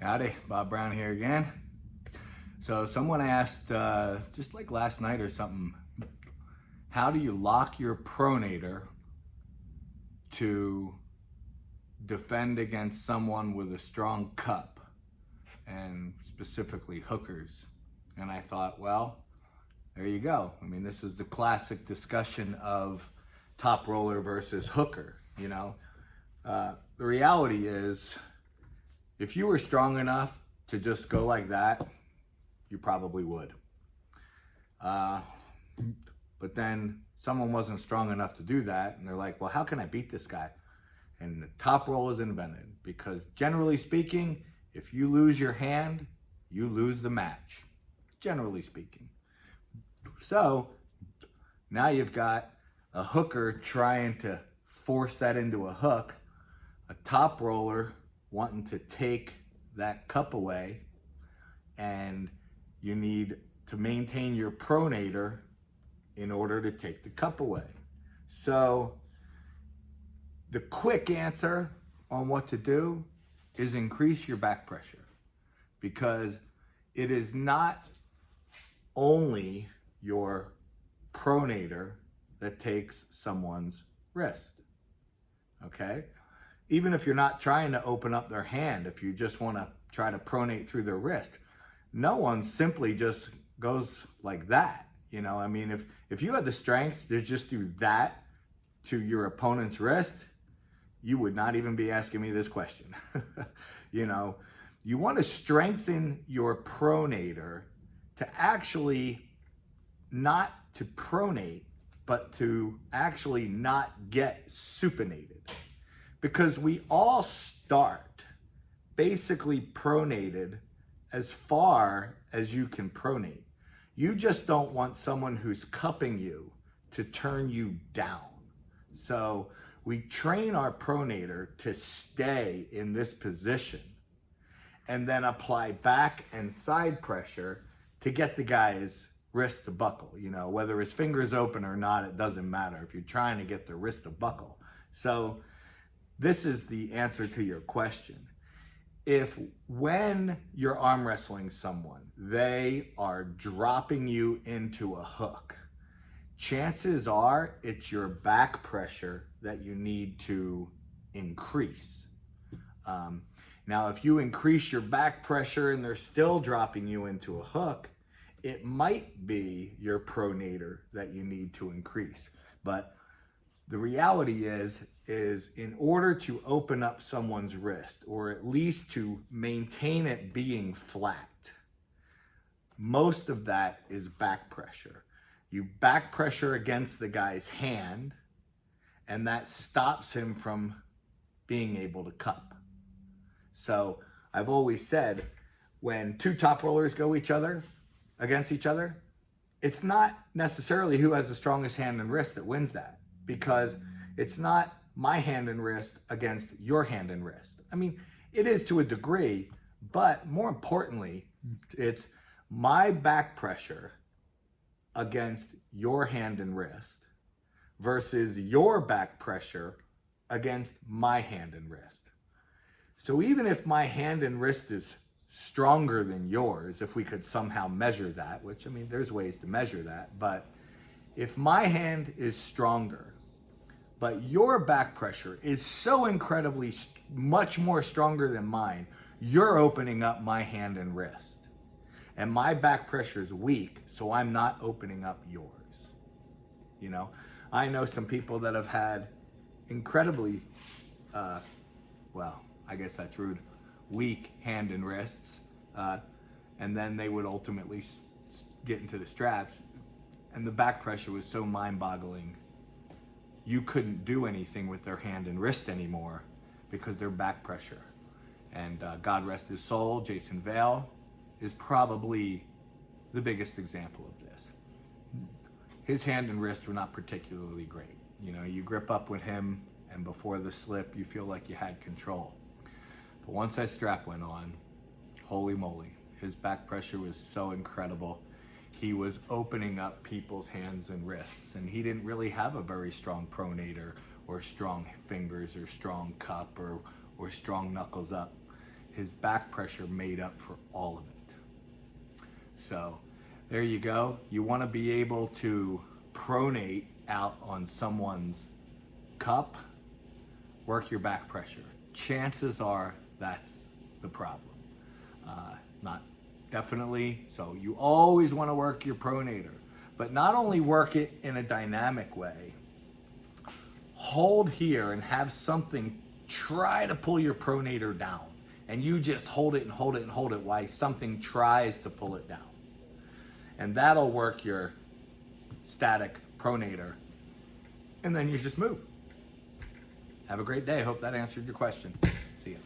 Howdy, Bob Brown here again. So someone asked, just like last night or something, how do you lock your pronator to defend against someone with a strong cup, and specifically hookers? And I thought, well, there you go. I mean, this is the classic discussion of top roller versus hooker, you know. The reality is, if you were strong enough to just go like that, you probably would. But then someone wasn't strong enough to do that, and they're like, well, how can I beat this guy? And the top roll is invented, because generally speaking, if you lose your hand, you lose the match, generally speaking. So now you've got a hooker trying to force that into a hook, a top roller wanting to take that cup away, and you need to maintain your pronator in order to take the cup away. So the quick answer on what to do is increase your back pressure, because it is not only your pronator that takes someone's wrist, okay? Even if you're not trying to open up their hand, if you just want to try to pronate through their wrist, no one simply just goes like that. You know, I mean, if you had the strength to just do that to your opponent's wrist, you would not even be asking me this question. You know, you want to strengthen your pronator to actually not to pronate, but to actually not get supinated. Because we all start basically pronated as far as you can pronate. You just don't want someone who's cupping you to turn you down. So we train our pronator to stay in this position and then apply back and side pressure to get the guy's wrist to buckle. You know, whether his finger's open or not, it doesn't matter if you're trying to get the wrist to buckle. So this is the answer to your question. If when you're arm wrestling someone, they are dropping you into a hook, chances are it's your back pressure that you need to increase. Now, if you increase your back pressure and they're still dropping you into a hook, it might be your pronator that you need to increase. But the reality is in order to open up someone's wrist, or at least to maintain it being flat, most of that is back pressure. You back pressure against the guy's hand, and that stops him from being able to cup. So I've always said, when two top rollers go against each other, it's not necessarily who has the strongest hand and wrist that wins that, because it's not my hand and wrist against your hand and wrist. I mean, it is to a degree, but more importantly, it's my back pressure against your hand and wrist versus your back pressure against my hand and wrist. So even if my hand and wrist is stronger than yours, if we could somehow measure that, which, I mean, there's ways to measure that, but if my hand is stronger, but your back pressure is so incredibly much more stronger than mine, you're opening up my hand and wrist. And my back pressure is weak, so I'm not opening up yours. You know, I know some people that have had incredibly, well, I guess that's rude, weak hand and wrists, and then they would ultimately get into the straps, and the back pressure was so mind-boggling, you couldn't do anything with their hand and wrist anymore because their back pressure. And God rest his soul, Jason Vale is probably the biggest example of this. His hand and wrist were not particularly great. You know, you grip up with him, and before the slip, you feel like you had control. But once that strap went on, holy moly, his back pressure was so incredible. He was opening up people's hands and wrists, and he didn't really have a very strong pronator or strong fingers or strong cup or strong knuckles up. his back pressure made up for all of it. So there you go. You want to be able to pronate out on someone's cup, work your back pressure. Chances are that's the problem. Not definitely. So you always want to work your pronator, but not only work it in a dynamic way, hold here and have something try to pull your pronator down. And you just hold it and hold it and hold it while something tries to pull it down. And that'll work your static pronator. And then you just move. Have a great day. Hope that answered your question. See ya.